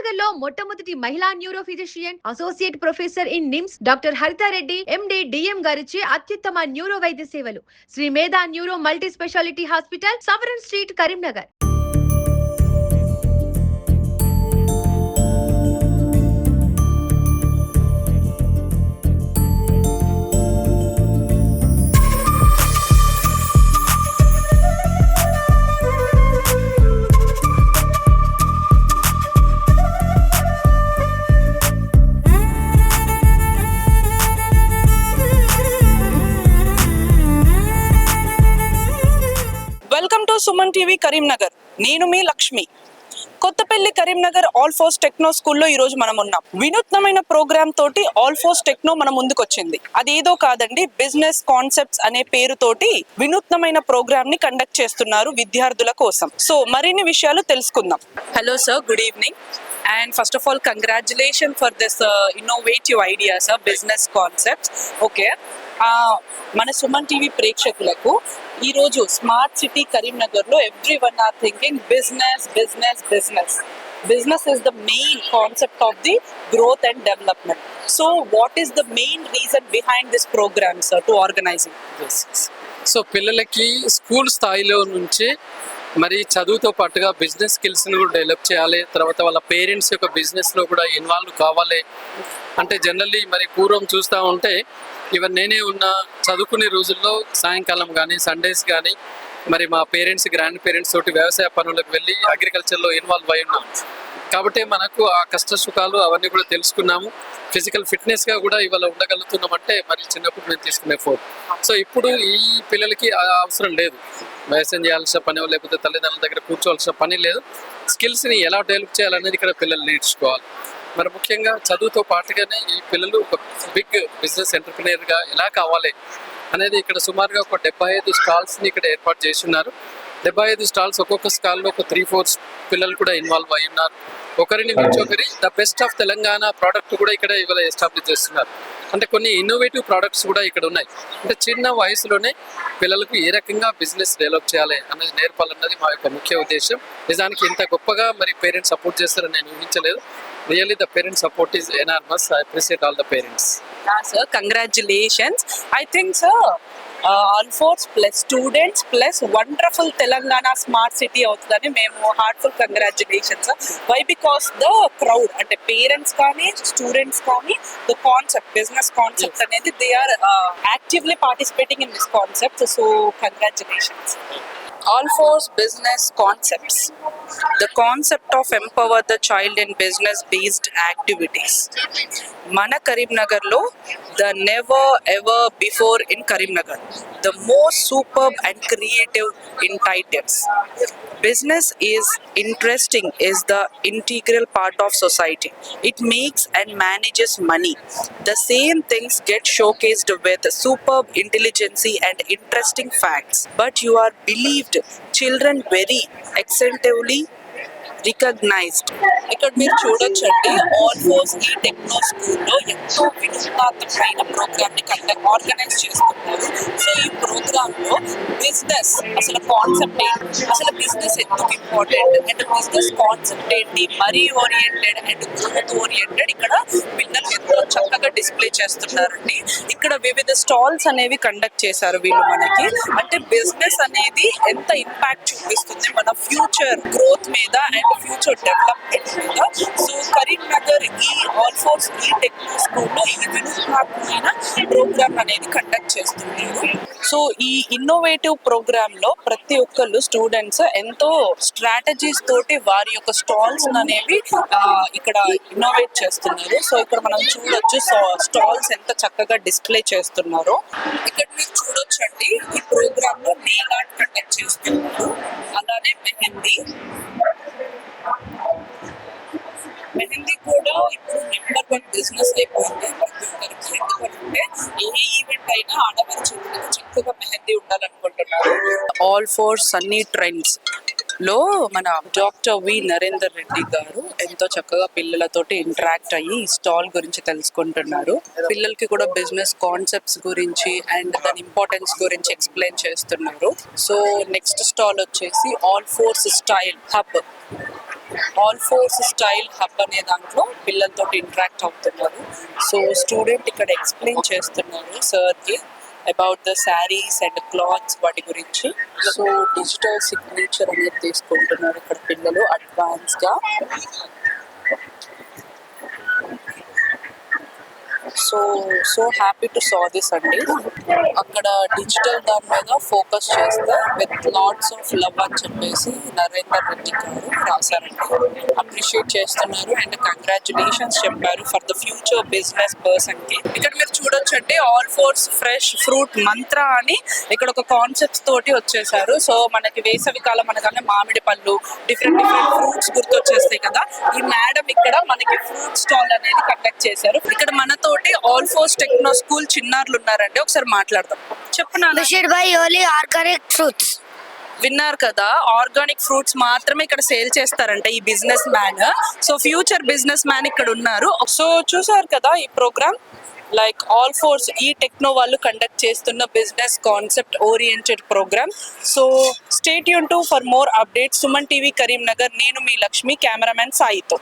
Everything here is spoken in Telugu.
కరీంనగర్ లో మొట్టమొదటి మహిళా neuro physician associate professor in NIMS doctor Harithareddy MD DM గారిచే అత్యుత్తమ న్యూరో వైద్య సేవలు Shri Medha neuro multi speciality hospital సవరన్ street Karimnagar. Welcome to Suman TV Karimnagar. నేను మీ Lakshmi. Kothapalli Karimnagar Alphores techno స్కూల్లో ఈ రోజు మనం ఉన్నాం. వినూత్నమైన ప్రోగ్రామ్ తోటి ఆల్ ఫోర్స్ టెక్నో మన ముందుకు వచ్చింది. అదేదో కాదండి, బిజినెస్ కాన్సెప్ట్స్ అనే పేరుతోటి వినూత్నమైన ప్రోగ్రామ్ ని కండక్ట్ చేస్తున్నారు విద్యార్థుల కోసం. సో మరిన్ని విషయాలు తెలుసుకుందాం. Hello sir, good evening. And first of all, congratulations for this innovative idea, sir, business concepts. Okay. మన సుమన్ టీవీ ప్రేక్షకులకు ఈరోజు స్మార్ట్ సిటీ కరీంనగర్లో everyone are thinking business business business business is the main concept of the growth and development. So what is the main reason behind this program, sir, to organizing this? So పిల్లలకి స్కూల్ స్థాయిలో నుంచి మరి చదువుతో పాటుగా బిజినెస్ స్కిల్స్ని కూడా డెవలప్ చేయాలి. తర్వాత వాళ్ళ పేరెంట్స్ యొక్క బిజినెస్లో కూడా ఇన్వాల్వ్ కావాలి. అంటే జనరల్లీ మరి పూర్వం చూస్తూ ఉంటే ఈవెన్ నేనే ఉన్న చదువుకునే రోజుల్లో సాయంకాలం కానీ సండేస్ కానీ మరి మా పేరెంట్స్ గ్రాండ్ పేరెంట్స్ తోటి వ్యవసాయ పనులకు వెళ్ళి అగ్రికల్చర్లో ఇన్వాల్వ్ అయి ఉన్నాం. కాబట్టి మనకు ఆ కష్ట సుఖాలు అవన్నీ కూడా తెలుసుకున్నాము. ఫిజికల్ ఫిట్నెస్గా కూడా ఇవాళ ఉండగలుగుతున్నామంటే మరి చిన్నప్పుడు మేము తీసుకునే ఫోన్. సో ఇప్పుడు ఈ పిల్లలకి అవసరం లేదు, వ్యవసాయం చేయాల్సిన పని లేకపోతే తల్లిదండ్రుల దగ్గర కూర్చోవాల్సిన పని లేదు. స్కిల్స్ని ఎలా డెవలప్ చేయాలనేది ఇక్కడ పిల్లలు నేర్చుకోవాలి. మరి ముఖ్యంగా చదువుతో పాటుగానే ఈ పిల్లలు ఒక బిగ్ బిజినెస్ ఎంటర్ప్రినర్గా ఎలా కావాలి అనేది ఇక్కడ సుమారుగా ఒక 75 స్టాల్స్ని ఇక్కడ ఏర్పాటు చేసి ఉన్నారు. 75 స్టాల్స్, ఒక్కొక్క స్టాల్లో ఒక 3-4 పిల్లలు కూడా ఇన్వాల్వ్ అయి ఉన్నారు. ఒకరిని మించి ఒకరి the best of Telangana product కూడా ఇక్కడ ఇవాళ ఎస్టాబ్లిష్ చేస్తున్నారు. అంటే కొన్ని ఇన్నోవేటివ్ ప్రోడక్ట్స్ కూడా ఇక్కడ ఉన్నాయి. అంటే చిన్న వయసులోనే పిల్లలకు ఏ రకంగా బిజినెస్ డెవలప్ చేయాలి అనేది నేర్పాలన్నది మా యొక్క ముఖ్య ఉద్దేశం. నిజానికి ఇంత గొప్పగా మరి పేరెంట్స్ సపోర్ట్ చేస్తారని నేను ఊహించలేదు. Really, the parent support is enormous. I appreciate all the parents. Sir, congratulations. I think, sir, all fours plus students plus wonderful Telangana smart city అవుతుందని మేము heartful congratulations. Why? Because the crowd అంటే పేరెంట్స్ కానీ స్టూడెంట్స్ కానీ ద కాన్సెప్ట్ బిజినెస్ కాన్సెప్ట్ అనేది they are actively participating in this concept. So congratulations. All fours business concepts. The concept of empower the child in business based activities. Mana Karimnagar lo the never ever before in Karimnagar. The most superb and creative in titles. Business is interesting, is the integral part of society. It makes and manages money. The same things get showcased with superb intelligence and interesting facts. But you are believed children very extensively recognized. ఇక్కడ మీరు చూడొచ్చండి, ఆల్ ఫోర్స్ ఈ టెక్నో స్కూల్లో ఎంతో వినూత్నాత్మకమైన ప్రోగ్రామ్ ని ఆర్గనైజ్ చేస్తున్నారు. సో ఈ ప్రోగ్రామ్ లో బిజినెస్ అసలు కాన్సెప్ట్ ఏంటి, అసలు బిజినెస్ ఎందుకు ఇంపార్టెంట్ అండ్ బిజినెస్ కాన్సెప్ట్ ఏంటి, money oriented and growth oriented ఇక్కడ పిల్లలు ఎంతో చక్కగా డిస్ప్లే చేస్తున్నారండి. ఇక్కడ వివిధ స్టాల్స్ అనేవి కండక్ట్ చేశారు వీళ్ళు మనకి. అంటే బిజినెస్ అనేది ఎంత ఇంపాక్ట్ చూపిస్తుంది మన ఫ్యూచర్ గ్రోత్ మీద అండ్ ఫ్యూచర్ డెవలప్మెంట్ మీద. సో కరీంనగర్ ఈ ఆల్ ఫోర్స్ ఈ టెక్నో స్కూల్లో ఈ వినూత్నాత్మకమైన ప్రోగ్రామ్ అనేది కండక్ట్ చేస్తున్నారు. సో ఈ ఇన్నోవేటివ్ ప్రోగ్రామ్ లో ప్రతి ఒక్కళ్ళు స్టూడెంట్స్ ఎంతో స్ట్రాటజీస్ తోటి వారి యొక్క స్టాల్స్ అనేవి ఇక్కడ ఇన్నోవేట్ చేస్తున్నారు. సో ఇక్కడ మనం చూడొచ్చు స్టాల్స్ ఎంత చక్కగా డిస్ప్లే చేస్తున్నారో. ఇక్కడ మీరు చూడొచ్చండి, ఈ ప్రోగ్రామ్ లో నెయిల్ ఆర్ట్ కండక్ట్ చేస్తున్నారు, అలానే మెహందీ కూడా ఇప్పుడు నెంబర్ 1 బిజినెస్ అయిపోయింది ప్రతి ఒక్కరికి. ఎందుకంటే ఏ ఈవెంట్ అయినా ఆడవారి చేతులకు చక్కగా మెహందీ ఉండాలనుకుంటున్నారు. ఆల్ ఫోర్ సన్నీ ట్రెండ్స్ లో మన డాక్టర్ వి నరేందర్ రెడ్డి గారు ఎంతో చక్కగా పిల్లలతోటి ఇంటరాక్ట్ అయ్యి ఈ స్టాల్ గురించి తెలుసుకుంటున్నారు. పిల్లలకి కూడా బిజినెస్ కాన్సెప్ట్స్ గురించి అండ్ దాని ఇంపార్టెన్స్ గురించి ఎక్స్ప్లెయిన్ చేస్తున్నారు. సో నెక్స్ట్ స్టాల్ వచ్చేసి all force style hub. All force style hub అనే దాంట్లో పిల్లలతో ఇంటరాక్ట్ అవుతున్నారు. సో స్టూడెంట్ ఇక్కడ ఎక్స్ప్లెయిన్ చేస్తున్నారు సార్కి about the saris and clothes వాటి గురించి. సో డిజిటల్ సిగ్నేచర్ అనేది తీసుకుంటున్నారు ఇక్కడ పిల్లలు అడ్వాన్స్గా. So happy to saw this అండి. అక్కడ డిజిటల్ దాని మీద ఫోకస్ చేస్తే విత్ లాట్స్ ఆఫ్ లవ్ అని చెప్పేసి నరేందర్ రెడ్డి గారు రాశారండి. అప్రిషియేట్ చేస్తున్నారు అండ్ కంగ్రాచులేషన్స్ చెప్పారు for the future business person కి. ఇక్కడ మీరు చూడొచ్చండి ఆల్ ఫోర్స్ ఫ్రెష్ ఫ్రూట్ మంత్ర అని ఇక్కడ ఒక కాన్సెప్ట్స్ తోటి వచ్చేసారు. సో మనకి వేసవి కాలం అనగానే మామిడి పళ్ళు, డిఫరెంట్ ఫ్రూట్స్ గుర్తొచ్చేస్తాయి కదా. ఈ మేడం ఇక్కడ మనకి ఫ్రూట్ స్టాల్ అనేది కండక్ట్ చేశారు. ఇక్కడ మనతోటి ఆల్ ఫోర్స్ టెక్నో స్కూల్ చిన్నారులు ఉన్నారండి, ఒకసారి మాట్లాడదాం. చెప్పనా ఆర్గానిక్ ఫ్రూట్స్ విన్నారు కదా, ఆర్గానిక్ ఫ్రూట్స్ మాత్రమే ఇక్కడ సేల్ చేస్తారంట ఈ businessman. So future businessman ఇక్కడ ఉన్నారు. సో చూసారు కదా ఈ ప్రోగ్రామ్, లైక్ ఆల్ ఫోర్స్ ఈ టెక్నో వాళ్ళు కండక్ట్ చేస్తున్న business concept oriented programme. So stay tune to for more updates. Suman TV Karimnagar, నేను మీ లక్ష్మి, కెమెరామెన్ సాయితో.